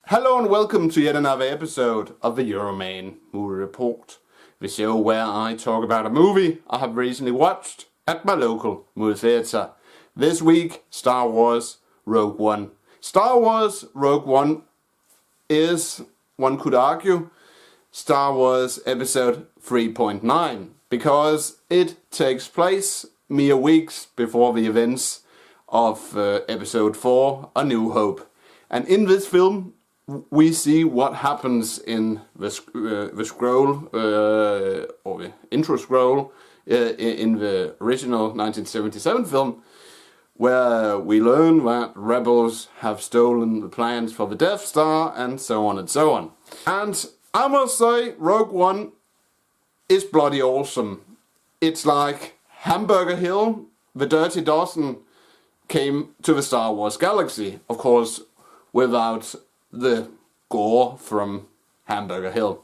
Hello and welcome to yet another episode of the Euroman Movie Report, the show where I talk about a movie I have recently watched at my local movie theatre. This week, Star Wars Rogue One. Star Wars Rogue One is, one could argue, Star Wars Episode 3.9, because it takes place mere weeks before the events of Episode 4, A New Hope. And in this film, we see what happens in the scroll, or the intro scroll, in the original 1977 film, where we learn that rebels have stolen the plans for the Death Star, and so on and so on. And I must say, Rogue One is bloody awesome. It's like Hamburger Hill, the Dirty Dozen, came to the Star Wars galaxy, of course, without the gore from Hamburger Hill.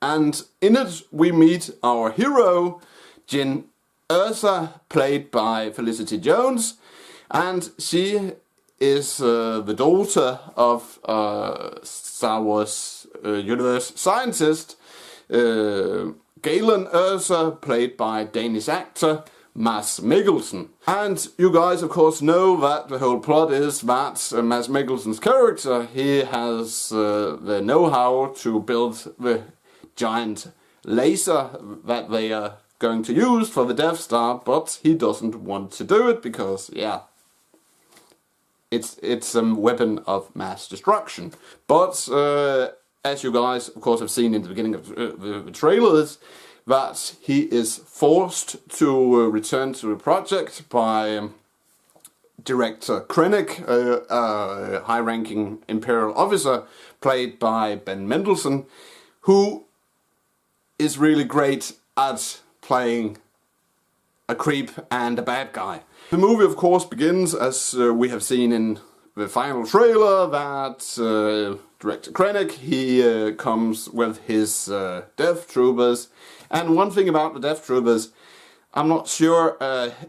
And in it we meet our hero, Jyn Erso, played by Felicity Jones, and she is the daughter of Star Wars universe scientist Galen Erso, played by Danish actor Mads Mikkelsen. And you guys of course know that the whole plot is that Mads Mikkelsen's character, he has the know-how to build the giant laser that they are going to use for the Death Star, but he doesn't want to do it because, yeah, it's a weapon of mass destruction. But as you guys of course have seen in the beginning of the trailers, that he is forced to return to the project by Director Krennic, a high-ranking Imperial officer played by Ben Mendelsohn, who is really great at playing a creep and a bad guy. The movie of course begins, as we have seen in the final trailer, that Director Krennic, he comes with his Death Troopers. And one thing about the Death Troopers, I'm not sure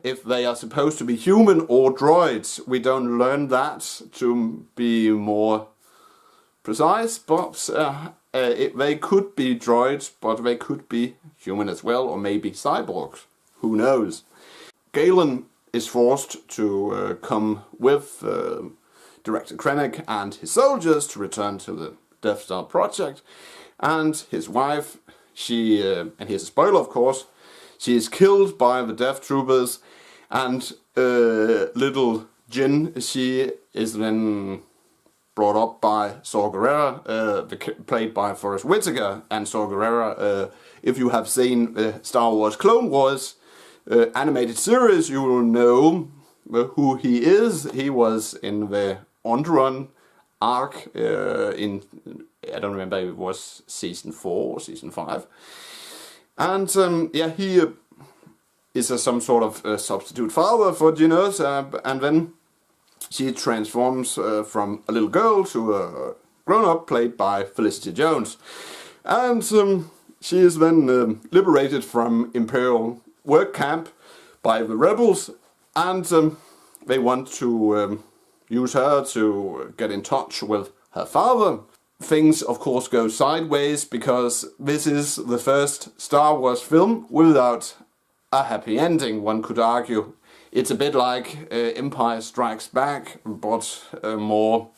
if they are supposed to be human or droids. We don't learn that to be more precise, but they could be droids, but they could be human as well, or maybe cyborgs. Who knows? Galen is forced to come with Director Krennic and his soldiers to return to the Death Star project, and his wife, she, and here's a spoiler of course, she is killed by the Death Troopers, and little Jyn, she is then brought up by Saw Gerrera, played by Forrest Whitaker. And Saw Gerrera, if you have seen the Star Wars Clone Wars animated series, you will know who he is. He was in the Onderon arc in, I don't remember if it was season 4 or season 5. And yeah, he is some sort of substitute father for Jyn Erso, and then she transforms from a little girl to a grown-up played by Felicity Jones. And she is then liberated from Imperial work camp by the rebels, and they want to use her to get in touch with her father. Things of course go sideways, because this is the first Star Wars film without a happy ending, one could argue. It's a bit like Empire Strikes Back, but more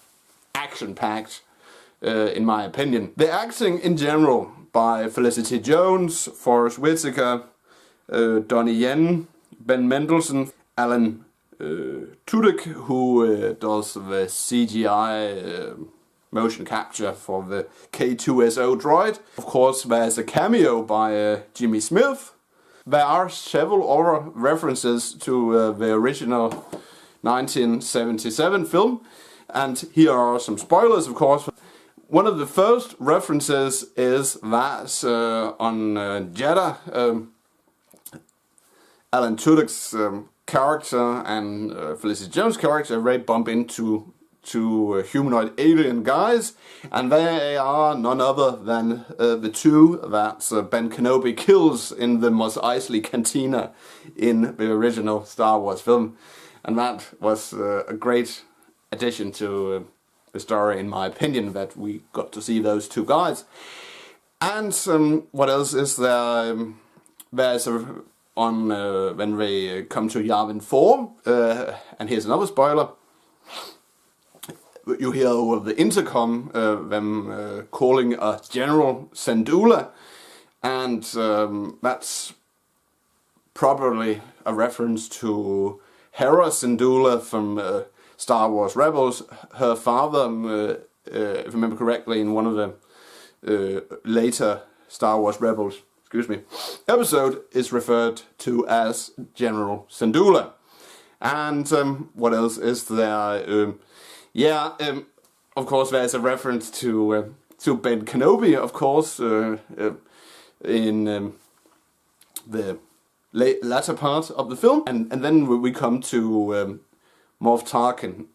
action-packed, in my opinion. The acting in general by Felicity Jones, Forrest Whitaker, Donnie Yen, Ben Mendelsohn, Alan Tudyk, who does the CGI motion capture for the K2SO droid. Of course, there's a cameo by Jimmy Smith. There are several other references to the original 1977 film, and here are some spoilers of course. One of the first references is that on Jeddah, Alan Tudyk's character and Felicity Jones' character, they bump into two humanoid alien guys, and they are none other than the two that Ben Kenobi kills in the Mos Eisley Cantina in the original Star Wars film. And that was a great addition to story, in my opinion, that we got to see those two guys. And what else is there? There's when they come to Yavin 4, and here's another spoiler. You hear over the intercom them calling a General Syndulla, and that's probably a reference to Hera Syndulla from Star Wars Rebels. Her father, if I remember correctly, in one of the later Star Wars Rebels, episode, is referred to as General Syndulla. And what else is there? Of course, there's a reference to Ben Kenobi, of course, in the latter part of the film, and then we come to Moff Tarkin,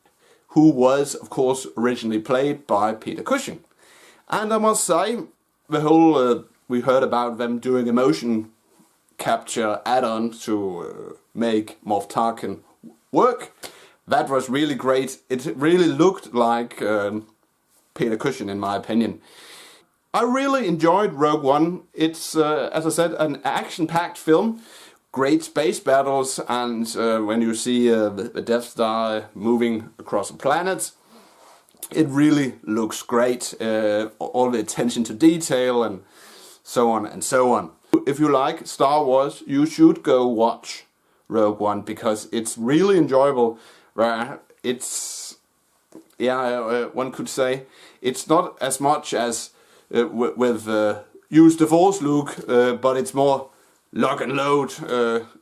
who was, of course, originally played by Peter Cushing. And I must say, the whole we heard about them doing a motion capture add-on to make Moff Tarkin work. That was really great. It really looked like Peter Cushing, in my opinion. I really enjoyed Rogue One. It's, as I said, an action-packed film. Great space battles, and when you see the Death Star moving across the planet, it really looks great. All the attention to detail and so on and so on. If you like Star Wars, you should go watch Rogue One, because it's really enjoyable. It's, one could say, it's not as much as with Use the Force Luke, but it's more lock and load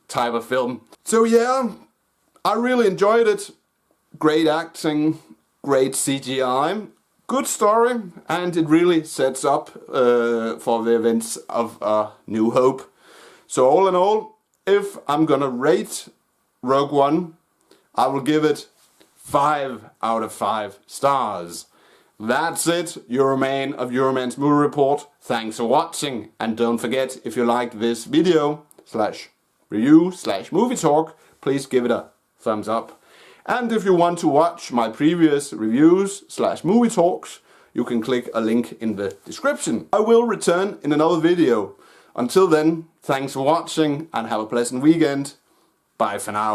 type of film. So yeah, I really enjoyed it. Great acting, great CGI, good story, and it really sets up for the events of A New Hope. So all in all, if I'm gonna rate Rogue One, I will give it 5 out of 5 stars. That's it, Euroman of Euroman's Movie Report. Thanks for watching, and don't forget, if you like this video /review/movie talk, please give it a thumbs up. And if you want to watch my previous reviews/movie talks, you can click a link in the description. I will return in another video. Until then, thanks for watching and have a pleasant weekend. Bye for now.